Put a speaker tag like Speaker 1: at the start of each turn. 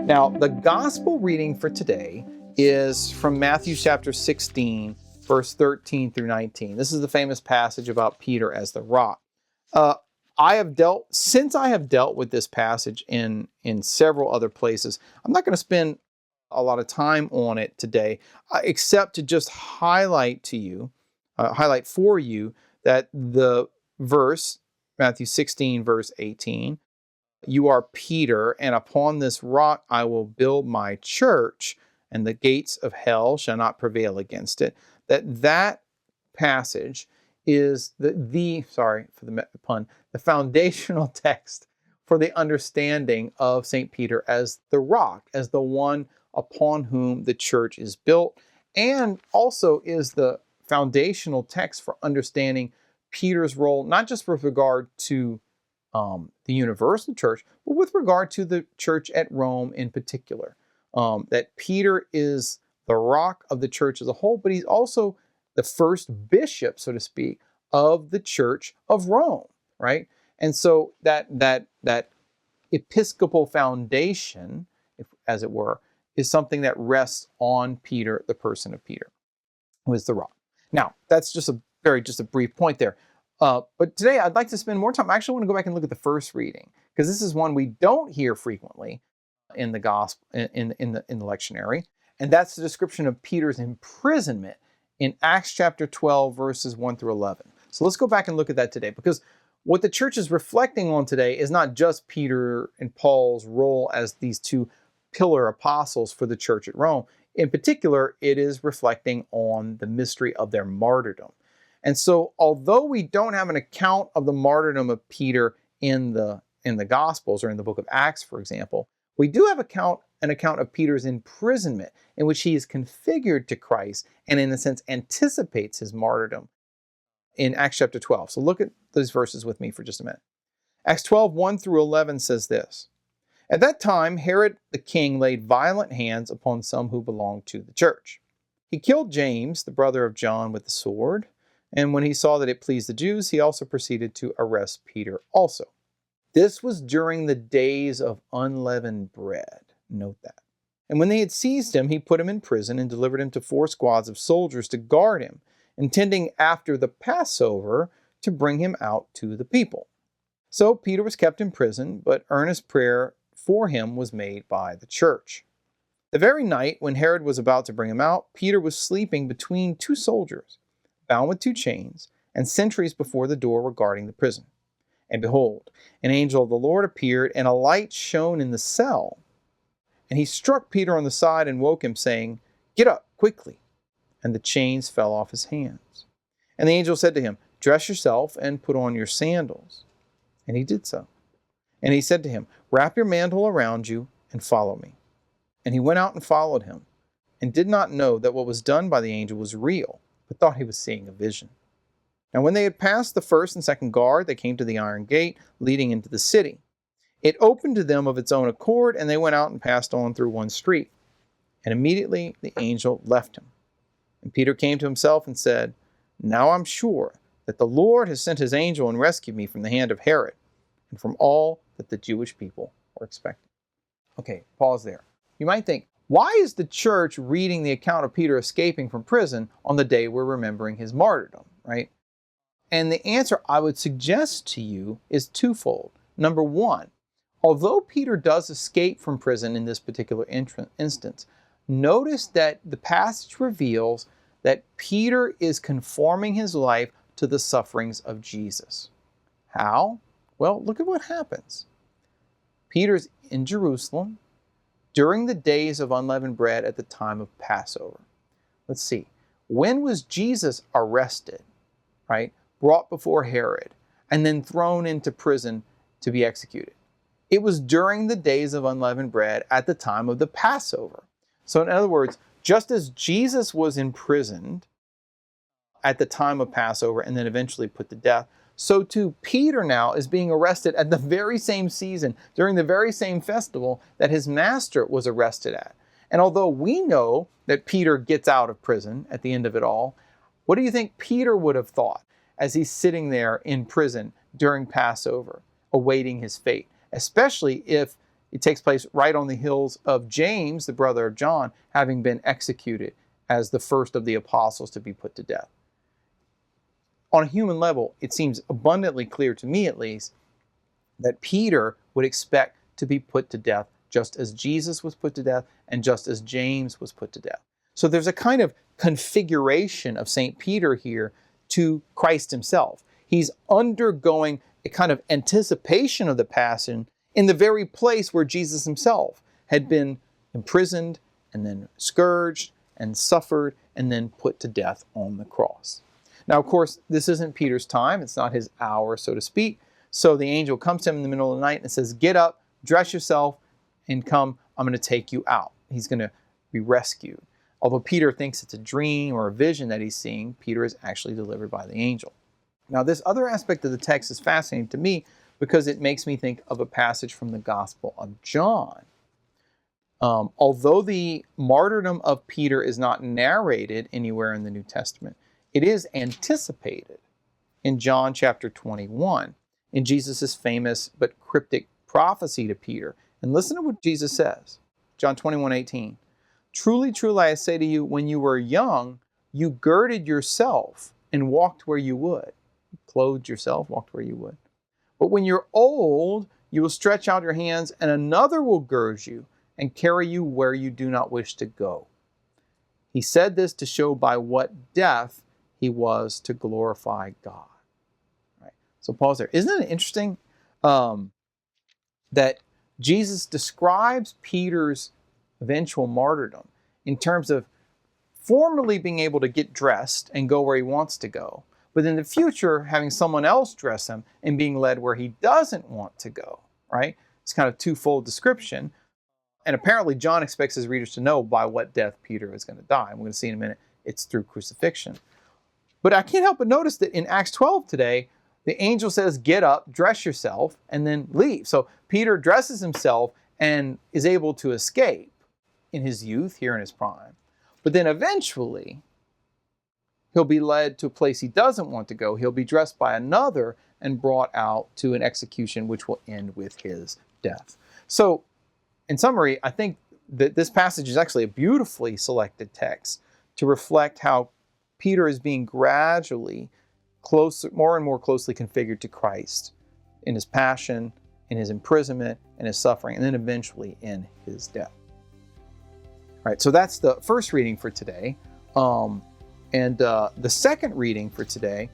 Speaker 1: Now, the gospel reading for today is from Matthew chapter 16, verse 13 through 19. This is the famous passage about Peter as the rock. Since I have dealt with this passage in several other places, I'm not going to spend a lot of time on it today, except to just highlight for you that the verse, Matthew 16, verse 18, "You are Peter, and upon this rock I will build my church, and the gates of hell shall not prevail against it." That passage is sorry for the pun, the foundational text for the understanding of St. Peter as the rock, as the one upon whom the church is built, and also is the foundational text for understanding Peter's role, not just with regard to the universal church, but with regard to the church at Rome in particular. That Peter is the rock of the church as a whole, but he's also the first bishop, so to speak, of the church of Rome, right? And so that episcopal foundation, as it were, is something that rests on Peter, the person of Peter, who is the rock. Now, that's just a brief point there. But today I'd like to spend more time. I actually want to go back and look at the first reading, because this is one we don't hear frequently in the gospel, in the lectionary, and that's the description of Peter's imprisonment in Acts chapter 12, verses 1 through 11. So let's go back and look at that today, because what the church is reflecting on today is not just Peter and Paul's role as these two pillar apostles for the church at Rome. In particular, it is reflecting on the mystery of their martyrdom. And so, although we don't have an account of the martyrdom of Peter in the Gospels or in the book of Acts, for example, we do have an account of Peter's imprisonment, in which he is configured to Christ and, in a sense, anticipates his martyrdom in Acts chapter 12. So look at those verses with me for just a minute. Acts 12, 1 through 11 says this: "At that time, Herod the king laid violent hands upon some who belonged to the church. He killed James, the brother of John, with the sword. And when he saw that it pleased the Jews, he also proceeded to arrest Peter also. This was during the days of unleavened bread." Note that. "And when they had seized him, he put him in prison and delivered him to 4 squads of soldiers to guard him, intending after the Passover to bring him out to the people. So Peter was kept in prison, but earnest prayer for him was made by the church. The very night when Herod was about to bring him out, Peter was sleeping between 2 soldiers, bound with 2 chains, and sentries before the door were guarding the prison. And behold, an angel of the Lord appeared, and a light shone in the cell. And he struck Peter on the side and woke him, saying, 'Get up quickly.' And the chains fell off his hands. And the angel said to him, 'Dress yourself and put on your sandals.' And he did so. And he said to him, 'Wrap your mantle around you and follow me.' And he went out and followed him, and did not know that what was done by the angel was real, but thought he was seeing a vision. Now when they had passed the first and second guard, they came to the iron gate leading into the city. It opened to them of its own accord, and they went out and passed on through one street. And immediately the angel left him. And Peter came to himself and said, 'Now I'm sure that the Lord has sent his angel and rescued me from the hand of Herod, and from all that the Jewish people were expecting.'" Okay, pause there. You might think, why is the church reading the account of Peter escaping from prison on the day we're remembering his martyrdom, right? And the answer I would suggest to you is twofold. Number one, although Peter does escape from prison in this particular instance, notice that the passage reveals that Peter is conforming his life to the sufferings of Jesus. How? Well, look at what happens. Peter's in Jerusalem during the days of unleavened bread at the time of Passover. Let's see. When was Jesus arrested, right? Brought before Herod, and then thrown into prison to be executed? It was during the days of unleavened bread at the time of the Passover. So in other words, just as Jesus was imprisoned at the time of Passover and then eventually put to death, so too Peter now is being arrested at the very same season, during the very same festival that his master was arrested at. And although we know that Peter gets out of prison at the end of it all, what do you think Peter would have thought as he's sitting there in prison during Passover, awaiting his fate? Especially if It takes place right on the heels of James, the brother of John, having been executed as the first of the apostles to be put to death. On a human level, it seems abundantly clear to me, at least, that Peter would expect to be put to death just as Jesus was put to death and just as James was put to death. So there's a kind of configuration of St. Peter here to Christ himself. He's undergoing a kind of anticipation of the passion in the very place where Jesus himself had been imprisoned and then scourged and suffered and then put to death on the cross. Now, of course, this isn't Peter's time. It's not his hour, so to speak. So the angel comes to him in the middle of the night and says, "Get up, dress yourself, and come. I'm going to take you out." He's going to be rescued. Although Peter thinks it's a dream or a vision that he's seeing, Peter is actually delivered by the angel. Now, this other aspect of the text is fascinating to me because it makes me think of a passage from the Gospel of John. Although the martyrdom of Peter is not narrated anywhere in the New Testament, it is anticipated in John chapter 21, in Jesus' famous but cryptic prophecy to Peter. And listen to what Jesus says, John 21:18. "Truly, truly, I say to you, when you were young, you girded yourself and walked where you would." You clothed yourself, walked where you would. "But when you're old, you will stretch out your hands, and another will gird you and carry you where you do not wish to go." He said this to show by what death he was to glorify God. Right? So pause there. Isn't it interesting that Jesus describes Peter's eventual martyrdom in terms of formerly being able to get dressed and go where he wants to go, but in the future having someone else dress him and being led where he doesn't want to go, right? It's kind of twofold description. And apparently John expects his readers to know by what death Peter is going to die. And we're going to see in a minute, it's through crucifixion. But I can't help but notice that in Acts 12 today, the angel says, "Get up, dress yourself," and then leave. So Peter dresses himself and is able to escape in his youth, here in his prime. But then eventually, he'll be led to a place he doesn't want to go. He'll be dressed by another and brought out to an execution which will end with his death. So, in summary, I think that this passage is actually a beautifully selected text to reflect how Peter is being gradually more and more closely configured to Christ in his passion, in his imprisonment, in his suffering, and then eventually in his death. All right, so that's the first reading for today. And the second reading for today